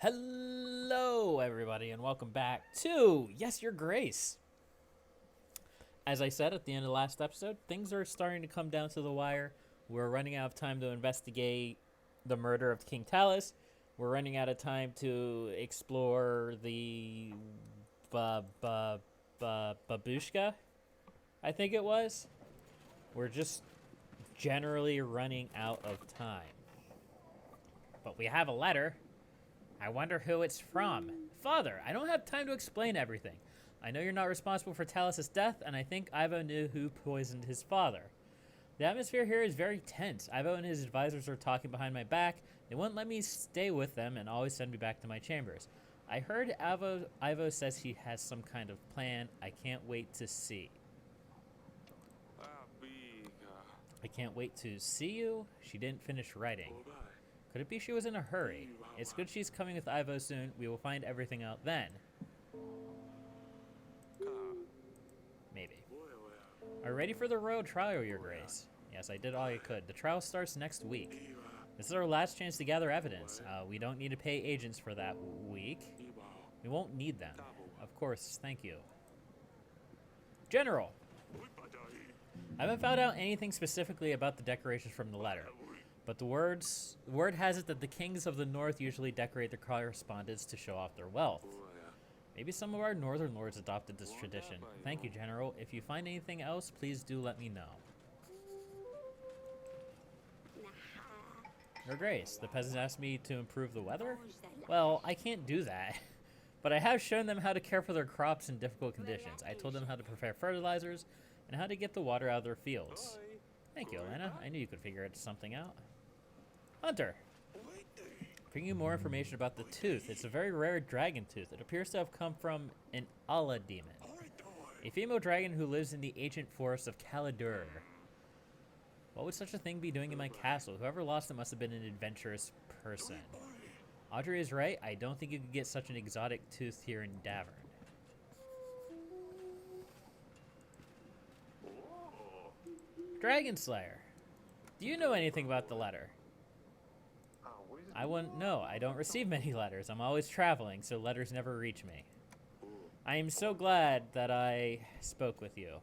Hello, everybody, and welcome back to Yes, Your Grace. As I said at the end of the last episode, things are starting to come down to the wire. We're running out of time to investigate the murder of King Talus. We're running out of time to explore the babushka, I think it was. We're just generally running out of time. But we have a letter. I wonder who it's from. Father, I don't have time to explain everything. I know you're not responsible for Talus's death, and I think Ivo knew who poisoned his father. The atmosphere here is very tense. Ivo and his advisors are talking behind my back. They won't let me stay with them and always send me back to my chambers. I heard Ivo says he has some kind of plan. I can't wait to see. I can't wait to see you? She didn't finish writing. Could it be she was in a hurry? It's good she's coming with Ivo soon. We will find everything out then. Maybe. Are you ready for the royal trial, Your Grace? Yes, I did all I could. The trial starts next week. This is our last chance to gather evidence. We don't need to pay agents for that week. We won't need them. Of course, thank you. General! I haven't found out anything specifically about the decorations from the letter. But the word has it that the kings of the north usually decorate their correspondence to show off their wealth. Maybe some of our northern lords adopted this tradition. Thank you, General. If you find anything else, please do let me know. Your Grace, the peasants asked me to improve the weather? Well, I can't do that. But I have shown them how to care for their crops in difficult conditions. I told them how to prepare fertilizers and how to get the water out of their fields. Thank you, Elena. I knew you could figure something out. Hunter, bring you more information about the tooth. It's a very rare dragon tooth. It appears to have come from an Allah demon, a female dragon who lives in the ancient forest of Kaladur. What would such a thing be doing in my castle? Whoever lost it must have been an adventurous person. Audrey is right. I don't think you could get such an exotic tooth here in Davern. Dragon Slayer, do you know anything about the letter? I wouldn't know. I don't receive many letters. I'm always traveling, so letters never reach me. I am so glad that I spoke with you.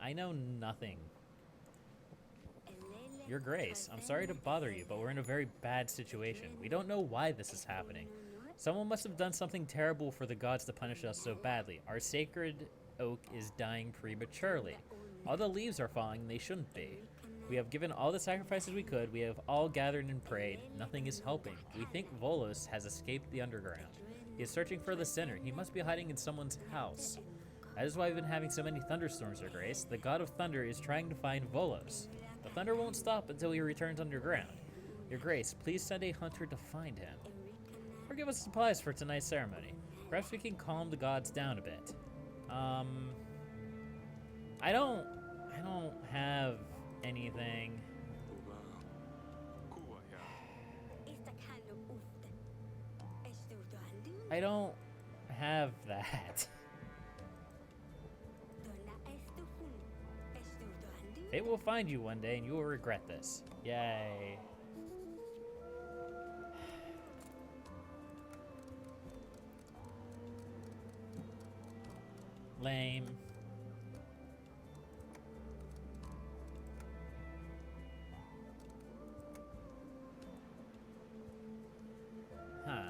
I know nothing. Your Grace, I'm sorry to bother you, but we're in a very bad situation. We don't know why this is happening. Someone must have done something terrible for the gods to punish us so badly. Our sacred oak is dying prematurely. All the leaves are falling and they shouldn't be. We have given all the sacrifices we could. We have all gathered and prayed. Nothing is helping. We think Volos has escaped the underground. He is searching for the sinner. He must be hiding in someone's house. That is why we've been having so many thunderstorms, Your Grace. The god of thunder is trying to find Volos. The thunder won't stop until he returns underground. Your Grace, please send a hunter to find him. Or give us supplies for tonight's ceremony. Perhaps we can calm the gods down a bit. I don't have anything. I don't have that. They will find you one day and you will regret this. Yay. Lame. Huh.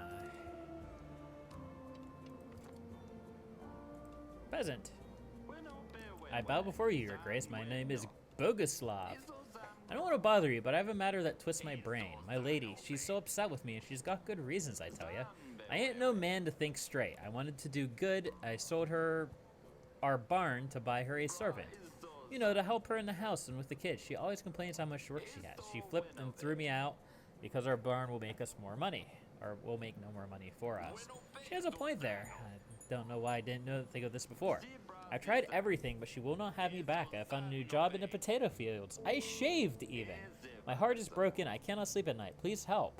Peasant. I bow before you, Your Grace. My name is Boguslav. I don't want to bother you, but I have a matter that twists my brain. My lady, she's so upset with me, and she's got good reasons, I tell ya. I ain't no man to think straight. I wanted to do good. I sold her our barn to buy her a servant. You know, to help her in the house and with the kids. She always complains how much work she has. She flipped and threw me out because our barn will make us more money. Or will make no more money for us. She has a point there. I don't know why I didn't think of this before. I've tried everything, but she will not have me back. I found a new job in the potato fields. I shaved, even. My heart is broken. I cannot sleep at night. Please help.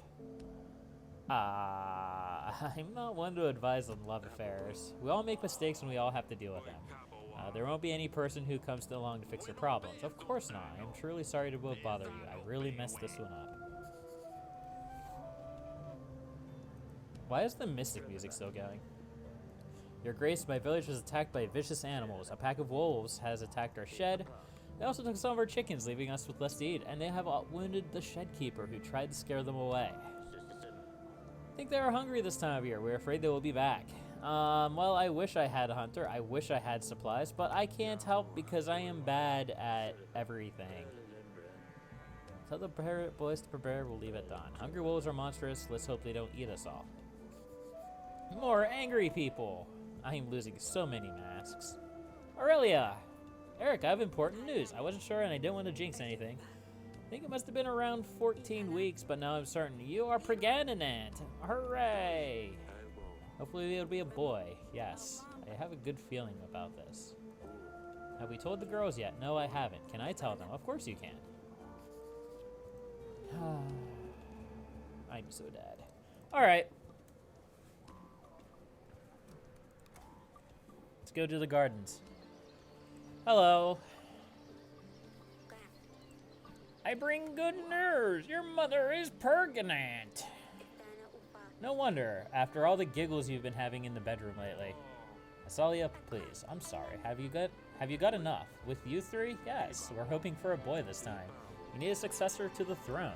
I'm not one to advise on love affairs. We all make mistakes and we all have to deal with them. There won't be any person who comes along to fix your problems. Of course not. I'm truly sorry to both bother you. I really messed this one up. Why is the mystic music still going? Your Grace, my village was attacked by vicious animals. A pack of wolves has attacked our shed. They also took some of our chickens, leaving us with less to eat, and they have wounded the shed keeper who tried to scare them away. I think they are hungry this time of year. We're afraid they will be back. Well, I wish I had a hunter. I wish I had supplies, but I can't help because I am bad at everything. Tell the boys to prepare. We'll leave at dawn. Hungry wolves are monstrous. Let's hope they don't eat us all. More angry people. I am losing so many masks. Aurelia! Eric, I have important news. I wasn't sure and I didn't want to jinx anything. I think it must have been around 14 weeks, but now I'm certain. You are pregnant! Hooray! Hopefully it'll be a boy. Yes, I have a good feeling about this. Have we told the girls yet? No, I haven't. Can I tell them? Of course you can. I'm so dead. Alright. Let's go to the gardens. Hello. I bring good news. Your mother is pregnant. No wonder, after all the giggles you've been having in the bedroom lately. Asalia, please. I'm sorry. Have you got enough? With you three? Yes. We're hoping for a boy this time. We need a successor to the throne.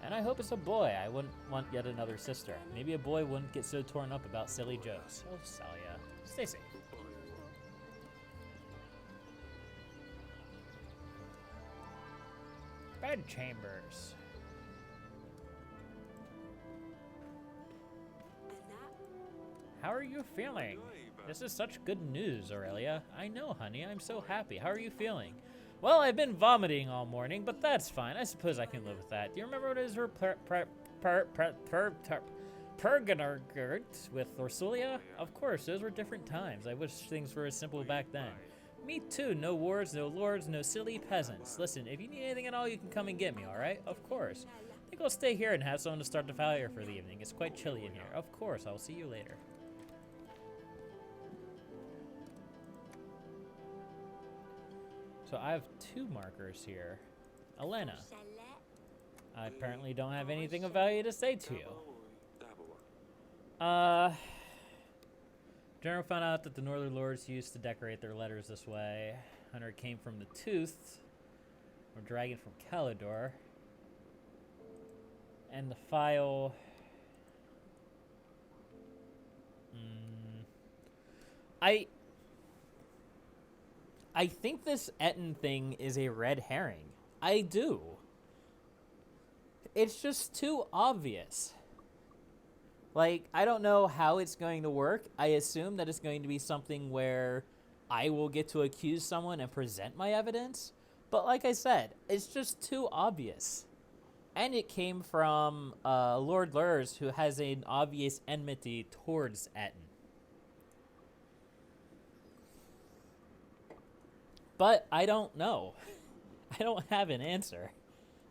And I hope it's a boy. I wouldn't want yet another sister. Maybe a boy wouldn't get so torn up about silly jokes. Oh, Salia. Stay safe. Bedchambers. How are you feeling? This is such good news, Aurelia. I know, honey. I'm so happy. How are you feeling? Well, I've been vomiting all morning, but that's fine. I suppose I can live with that. Do you remember what is her purgatory with Orsulia? Of course, those were different times. I wish things were as simple back then. Me too. No wars, no lords, no silly peasants. Listen, if you need anything at all, you can come and get me, all right? Of course. I think I'll stay here and have someone to start the fire for the evening. It's quite chilly in here. Of course, I'll see you later. So I have two markers here. Elena, I apparently don't have anything of value to say to you. General found out that the Northern Lords used to decorate their letters this way. Hunter came from the Tooth, or Dragon from Calidor. And the file... I think this Etten thing is a red herring. I do. It's just too obvious. Like, I don't know how it's going to work. I assume that it's going to be something where I will get to accuse someone and present my evidence. But like I said, it's just too obvious. And it came from Lord Lurs, who has an obvious enmity towards Etten. But I don't know. I don't have an answer.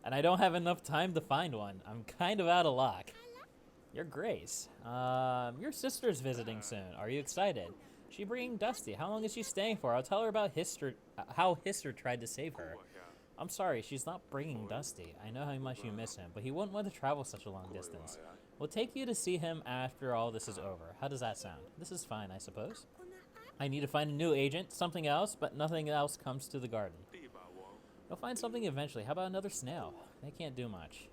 And I don't have enough time to find one. I'm kind of out of luck. Your Grace, your sister's visiting soon. Are you excited? She bringing Dusty. How long is she staying for? I'll tell her about how Hister tried to save her. I'm sorry, she's not bringing Dusty. I know how much you miss him, but he wouldn't want to travel such a long distance. We'll take you to see him after all this is over. How does that sound? This is fine, I suppose. I need to find a new agent, something else, but nothing else comes to the garden. You'll find something eventually. How about another snail? They can't do much.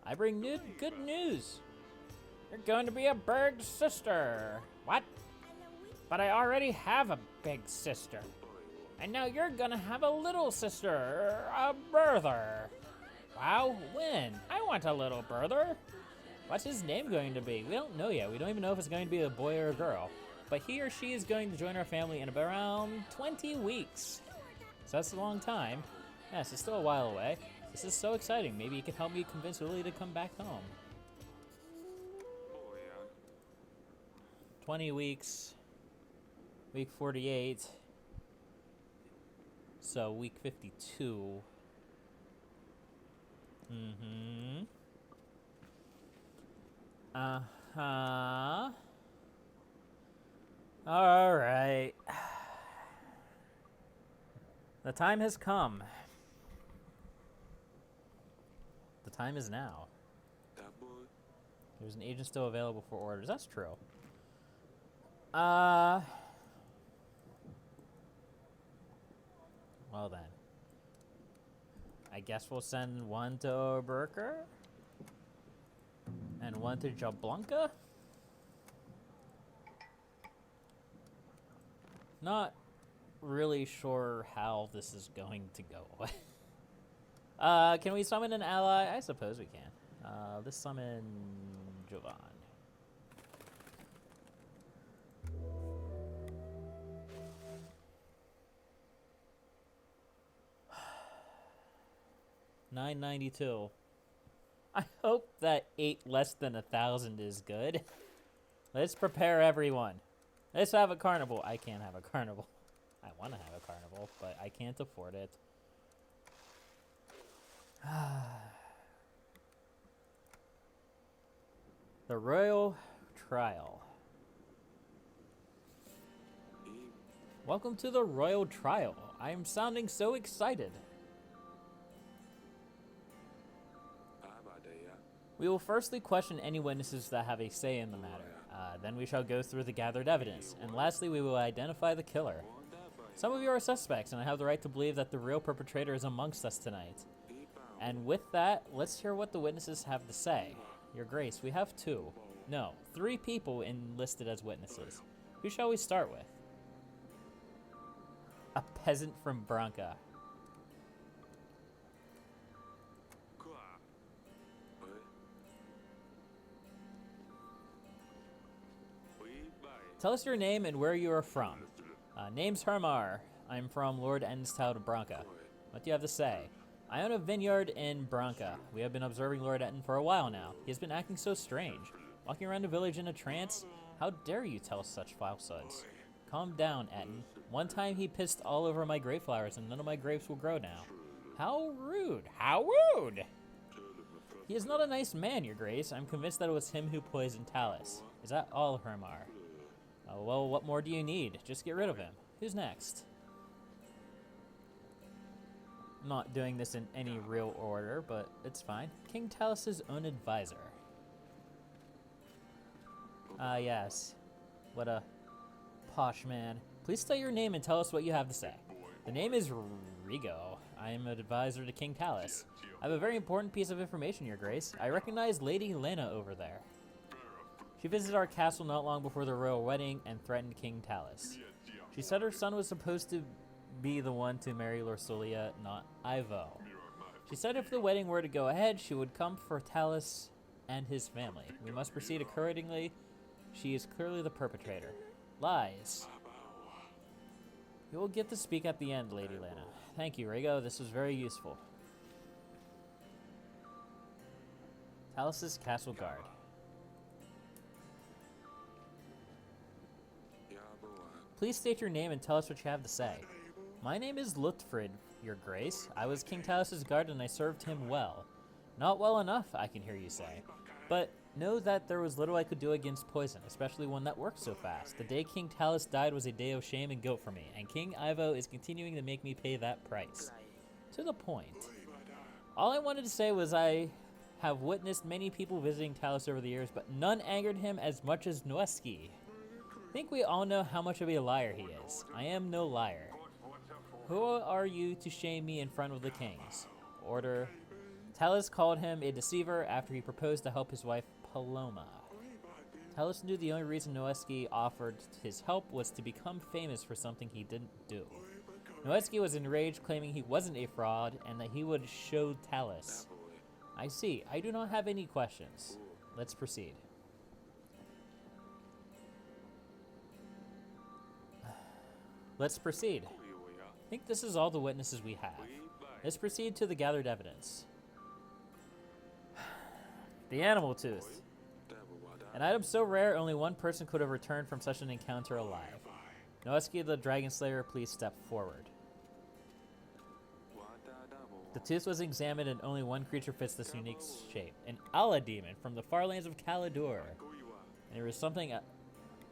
I bring good news. You're going to be a big sister. What? But I already have a big sister. And now you're gonna have a little sister, a brother. Wow, when? I want a little brother. What's his name going to be? We don't know yet. We don't even know if it's going to be a boy or a girl. But he or she is going to join our family in around 20 weeks. So that's a long time. Yes, it's still a while away. This is so exciting. Maybe you can help me convince Willie to come back home. 20 weeks. Week 48. So week 52. Uh-huh. All right. The time has come. The time is now. There's an agent still available for orders. That's true. Well then. I guess we'll send one to Oberker and one to Jablanca. Not really sure how this is going to go. Can we summon an ally? I suppose we can. Let's summon Jovan. $992. I hope that 8 less than 1,000 is good. Let's prepare everyone. Let's have a carnival. I can't have a carnival. I want to have a carnival, but I can't afford it. The Royal Trial. Welcome to the Royal Trial. I am sounding so excited. We will firstly question any witnesses that have a say in the matter. Then we shall go through the gathered evidence. And lastly, we will identify the killer. Some of you are suspects, and I have the right to believe that the real perpetrator is amongst us tonight. And with that, let's hear what the witnesses have to say. Your Grace, we have 3 people enlisted as witnesses. Who shall we start with? A peasant from Branca. Tell us your name and where you are from. Name's Hermar. I'm from Lord Enstown of Branca. What do you have to say? I own a vineyard in Branca. We have been observing Lord Etten for a while now. He has been acting so strange. Walking around the village in a trance? How dare you tell such falsehoods? Calm down, Etten. One time he pissed all over my grape flowers and none of my grapes will grow now. How rude! How rude! He is not a nice man, Your Grace. I'm convinced that it was him who poisoned Talus. Is that all, Hermar? Well, what more do you need? Just get rid of him. Who's next? I'm not doing this in any real order, but it's fine. King Talus's own advisor. Yes. What a posh man. Please state your name and tell us what you have to say. The name is Rigo. I am an advisor to King Talus. I have a very important piece of information, Your Grace. I recognize Lady Lena over there. She visited our castle not long before the royal wedding and threatened King Talus. She said her son was supposed to be the one to marry Lorsulia, not Ivo. She said if the wedding were to go ahead, she would come for Talus and his family. We must proceed accordingly. She is clearly the perpetrator. Lies. You will get to speak at the end, Lady Lena. Thank you, Rigo. This was very useful. Talus's castle guard. Please state your name and tell us what you have to say. My name is Lutfrid, Your Grace. I was King Talus's guard and I served him well. Not well enough, I can hear you say. But know that there was little I could do against poison, especially one that works so fast. The day King Talus died was a day of shame and guilt for me, and King Ivo is continuing to make me pay that price. To the point. All I wanted to say was I have witnessed many people visiting Talus over the years, but none angered him as much as Noeski. I think we all know how much of a liar he is. I am no liar. Who are you to shame me in front of the kings? Order. Talus called him a deceiver after he proposed to help his wife Paloma. Talus knew the only reason Noeski offered his help was to become famous for something he didn't do. Noeski was enraged, claiming he wasn't a fraud and that he would show Talus. I see. I do not have any questions. Let's proceed. Let's proceed. I think this is all the witnesses we have. Let's proceed to the gathered evidence. The animal tooth. An item so rare, only one person could have returned from such an encounter alive. Noeski the Dragon Slayer, please step forward. The tooth was examined and only one creature fits this unique shape. An Allah demon from the far lands of Caladur. And there was something...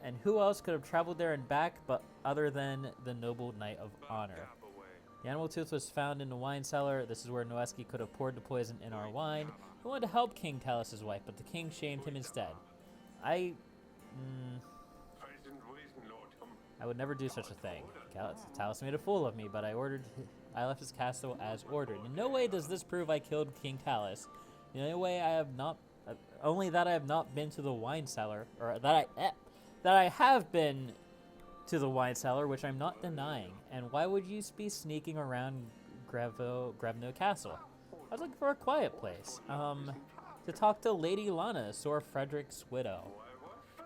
And who else could have traveled there and back but other than the noble knight of honor? The animal tooth was found in the wine cellar. This is where Noeski could have poured the poison in our wine. He wanted to help King Talos' wife, but the king shamed him instead. I would never do such a thing. Talos made a fool of me, but I left his castle as ordered. In no way does this prove I killed King Talos. The only that I have not been to the wine cellar, or that I have been to the wine cellar, which I'm not denying. And why would you be sneaking around Grevno Castle? I was looking for a quiet place, to talk to Lady Lana, Sir Frederick's widow.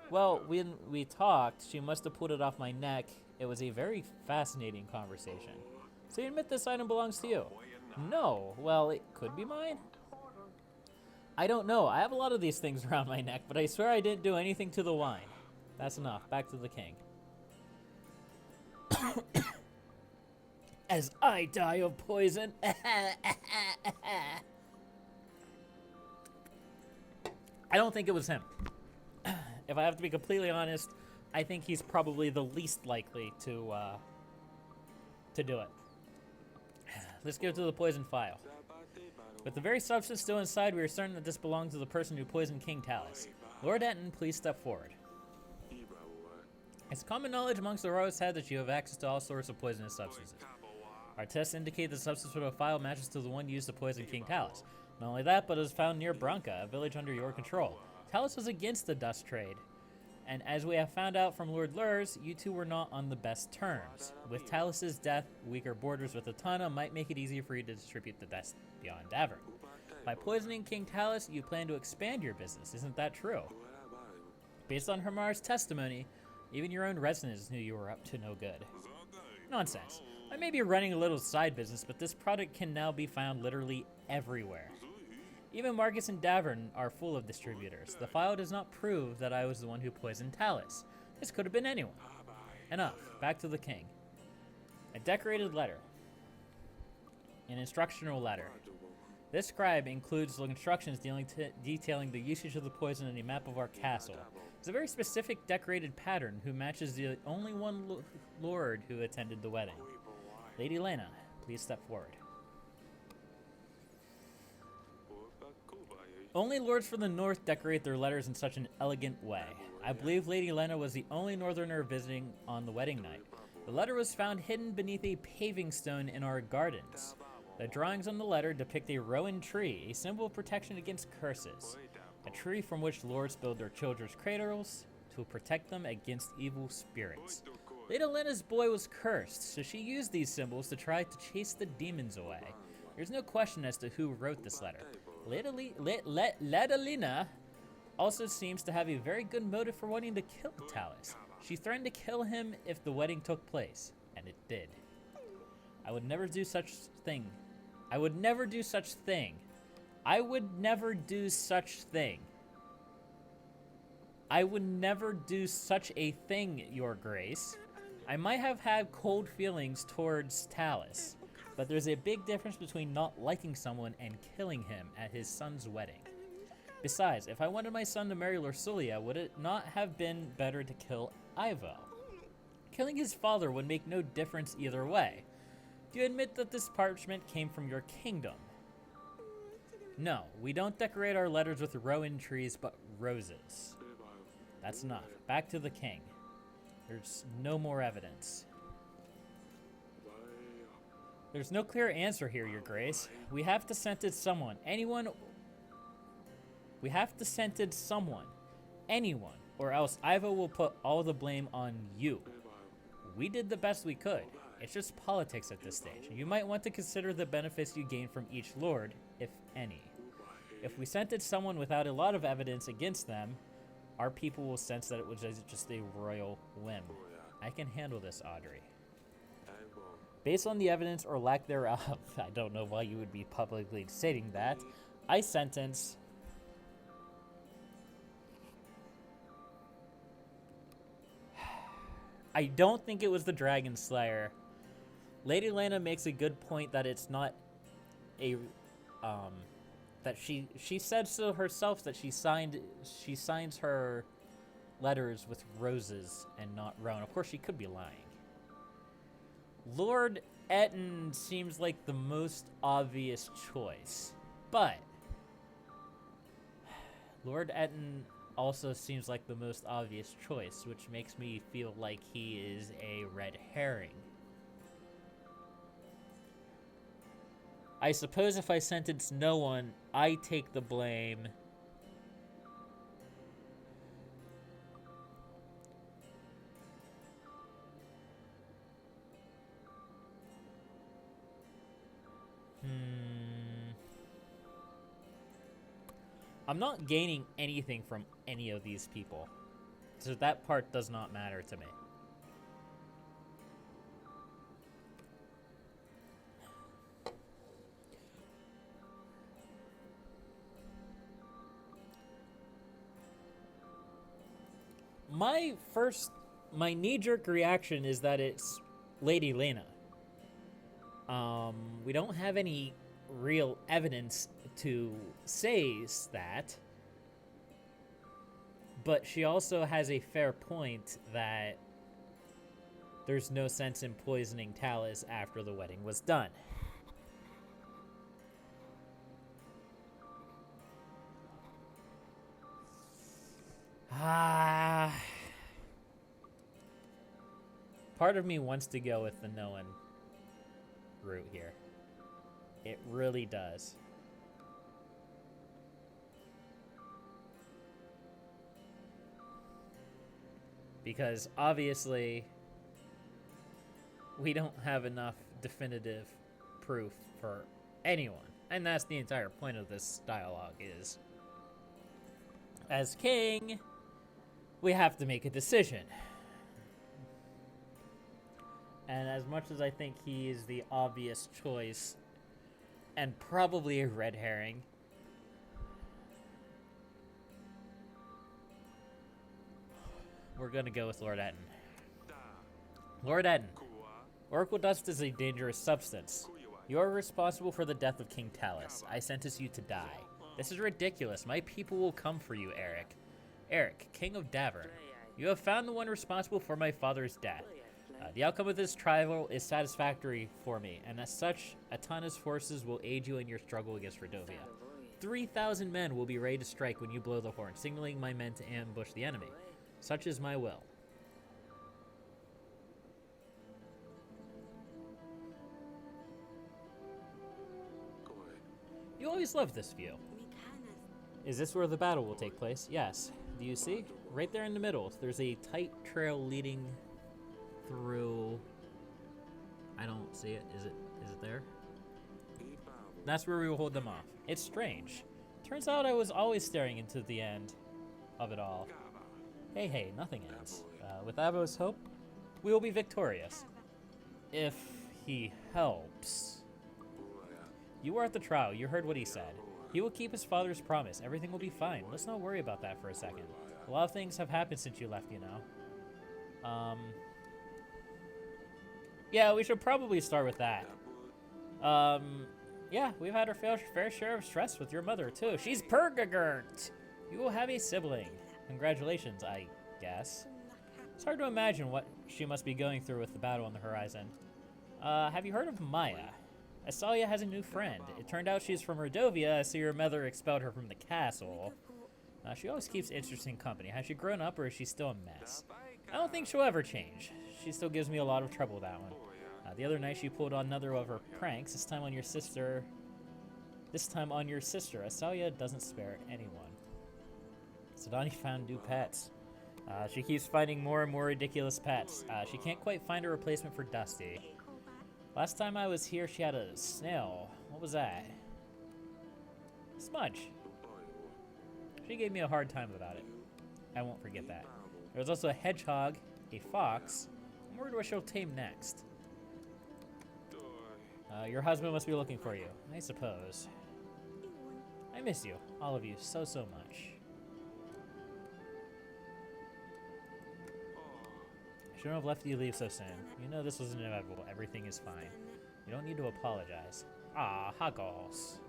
Well, when we talked, she must have pulled it off my neck. It was a very fascinating conversation. So you admit this item belongs to you? No. Well, it could be mine. I don't know. I have a lot of these things around my neck, but I swear I didn't do anything to the wine. That's enough. Back to the king. As I die of poison. I don't think it was him. If I have to be completely honest, I think he's probably the least likely to do it. Let's go to the poison file. With the very substance still inside, we are certain that this belongs to the person who poisoned King Talos. Lord Etten, please step forward. It's common knowledge amongst the royals head that you have access to all sorts of poisonous substances. Our tests indicate the substance from the file matches to the one used to poison King Talos. Not only that, but it was found near Branca, a village under your control. Talos was against the dust trade, and as we have found out from Lord Lurs, you two were not on the best terms. With Talos' death, weaker borders with Atana might make it easier for you to distribute the dust beyond Davern. By poisoning King Talos, you plan to expand your business, isn't that true? Based on Hermar's testimony, even your own residents knew you were up to no good. Nonsense. I may be running a little side business, but this product can now be found literally everywhere. Even markets in Davern are full of distributors. The file does not prove that I was the one who poisoned Talos. This could have been anyone. Enough. Back to the king. A decorated letter. An instructional letter. This scribe includes the instructions detailing the usage of the poison and a map of our castle. It's a very specific decorated pattern who matches the only one lord who attended the wedding. Lady Lena, please step forward. Only lords from the north decorate their letters in such an elegant way. I believe Lady Lena was the only northerner visiting on the wedding night. The letter was found hidden beneath a paving stone in our gardens. The drawings on the letter depict a rowan tree, a symbol of protection against curses. A tree from which lords build their children's cradles to protect them against evil spirits. Lady Lena's boy was cursed, so she used these symbols to try to chase the demons away. There's no question as to who wrote this letter. Lady Lena also seems to have a very good motive for wanting to kill Talos. She threatened to kill him if the wedding took place, and it did. I would never do such thing. I would never do such thing. I would never do such thing. I would never do such a thing, Your Grace. I might have had cold feelings towards Talos, but there's a big difference between not liking someone and killing him at his son's wedding. Besides, if I wanted my son to marry Lorsulia, would it not have been better to kill Ivo? Killing his father would make no difference either way. Do you admit that this parchment came from your kingdom? No, we don't decorate our letters with rowan trees, but roses. That's enough. Back to the king. There's no more evidence. There's no clear answer here, Your Grace. We have to sentence someone. Anyone. We have to sentence someone. Anyone. Or else Ivo will put all the blame on you. We did the best we could. It's just politics at this stage. You might want to consider the benefits you gain from each lord, if any. If we sentence someone without a lot of evidence against them, our people will sense that it was just a royal whim. I can handle this, Audrey. Based on the evidence or lack thereof, I don't know why you would be publicly stating that, I sentence... I don't think it was the Dragon Slayer. Lady Lena makes a good point that it's not a... that she said so herself that she signs her letters with roses and not rowan. Of course, she could be lying. Lord Etten seems like the most obvious choice, but Lord Etten also seems like the most obvious choice, which makes me feel like he is a red herring. I suppose if I sentence no one, I take the blame. I'm not gaining anything from any of these people, so that part does not matter to me. My knee-jerk reaction is that it's Lady Lena. We don't have any real evidence to say that, but she also has a fair point that there's no sense in poisoning Talus after the wedding was done. Part of me wants to go with the no one route here. It really does. Because obviously we don't have enough definitive proof for anyone. And that's the entire point of this dialogue is, as king, we have to make a decision. And as much as I think he is the obvious choice, and probably a red herring, we're gonna go with Lord Etten. Lord Etten, Oracle dust is a dangerous substance. You are responsible for the death of King Talus. I sentence you to die. This is ridiculous. My people will come for you, Eric. Eric, King of Davern. You have found the one responsible for my father's death. The outcome of this trial is satisfactory for me, and as such, Atana's forces will aid you in your struggle against Redovia. 3,000 men will be ready to strike when you blow the horn, signaling my men to ambush the enemy. Such is my will. You always loved this view. Is this where the battle will take place? Yes. Do you see? Right there in the middle, there's a tight trail leading through... I don't see it. Is it there? That's where we will hold them off. It's strange. Turns out I was always staring into the end of it all. Hey, nothing ends. With Avo's hope, we will be victorious. If he helps. You were at the trial. You heard what he said. He will keep his father's promise. Everything will be fine. Let's not worry about that for a second. A lot of things have happened since you left, you know. Yeah, we should probably start with that. Yeah, we've had our fair share of stress with your mother, too. She's purgagurt. You will have a sibling. Congratulations, I guess. It's hard to imagine what she must be going through with the battle on the horizon. Have you heard of Maya? Asalia has a new friend. It turned out she's from Redovia, so your mother expelled her from the castle. She always keeps interesting company. Has she grown up, or is she still a mess? I don't think she'll ever change. She still gives me a lot of trouble, that one. The other night she pulled on another of her pranks, this time on your sister. Asalia doesn't spare anyone. Sadani found new pets. She keeps finding more and more ridiculous pets. She can't quite find a replacement for Dusty. Last time I was here, she had a snail. What was that? Smudge. She gave me a hard time about it. I won't forget that. There was also a hedgehog, a fox. I'm worried what she'll tame next. Your husband must be looking for you, I suppose. I miss you, all of you, so much. I shouldn't have left you leave so soon. You know this was inevitable. Everything is fine. You don't need to apologize. Ah, Hagos.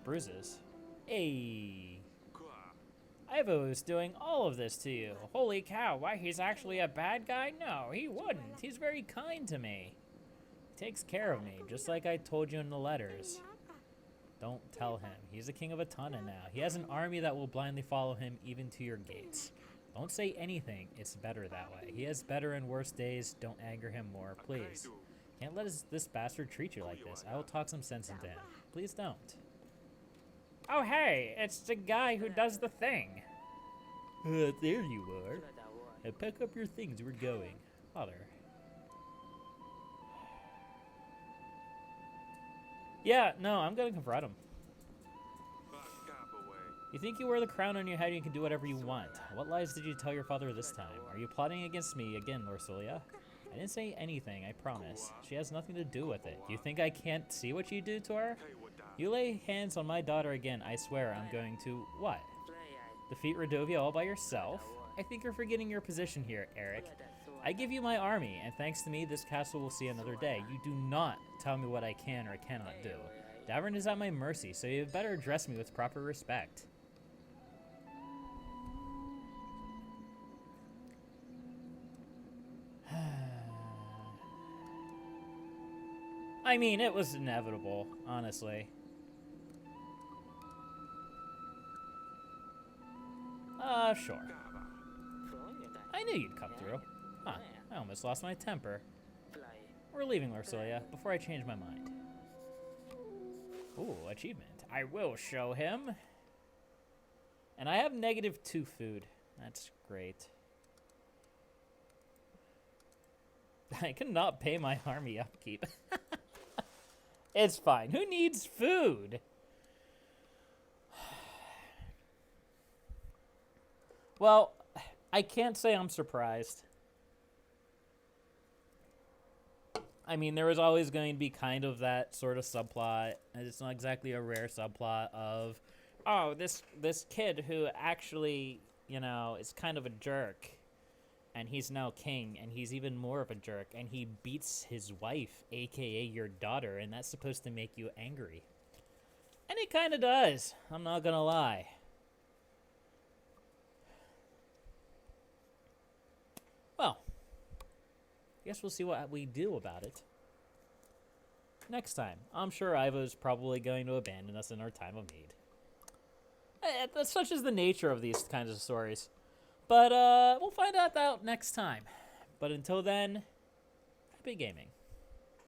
Bruises? Hey. Ivo is doing all of this to you. Holy cow, why, he's actually a bad guy? No, he wouldn't. He's very kind to me. He takes care of me, just like I told you in the letters. Don't tell him. He's the king of Atana now. He has an army that will blindly follow him even to your gates. Don't say anything. It's better that way. He has better and worse days. Don't anger him more, please. Can't let this bastard treat you like this. I will talk some sense into him. Please don't. Oh, hey, it's the guy who does the thing. There you are. Now pack up your things. We're going. Father. Yeah, no, I'm gonna confront him. You think you wear the crown on your head and you can do whatever you want. What lies did you tell your father this time? Are you plotting against me again, Lorsilia? I didn't say anything, I promise. She has nothing to do with it. Do you think I can't see what you do to her? You lay hands on my daughter again, I swear I'm going to... what? Defeat Radovia all by yourself? I think you're forgetting your position here, Eric. I give you my army, and thanks to me, this castle will see another day. You do not tell me what I can or cannot do. Davern is at my mercy, so you better address me with proper respect. I mean, it was inevitable, honestly. Sure. I knew you'd come through. Huh, I almost lost my temper. We're leaving, Lorsilia, before I change my mind. Ooh, achievement. I will show him. And I have -2 food. That's great. I cannot pay my army upkeep. It's fine. Who needs food? Well, I can't say I'm surprised. I mean, there was always going to be kind of that sort of subplot, and it's not exactly a rare subplot of, oh, this kid who actually, you know, is kind of a jerk, and he's now king, and he's even more of a jerk, and he beats his wife, aka your daughter, and that's supposed to make you angry. And it kind of does, I'm not gonna lie. Well, I guess we'll see what we do about it next time. I'm sure Ivo's probably going to abandon us in our time of need. Such is the nature of these kinds of stories. But we'll find out next time. But until then, happy gaming.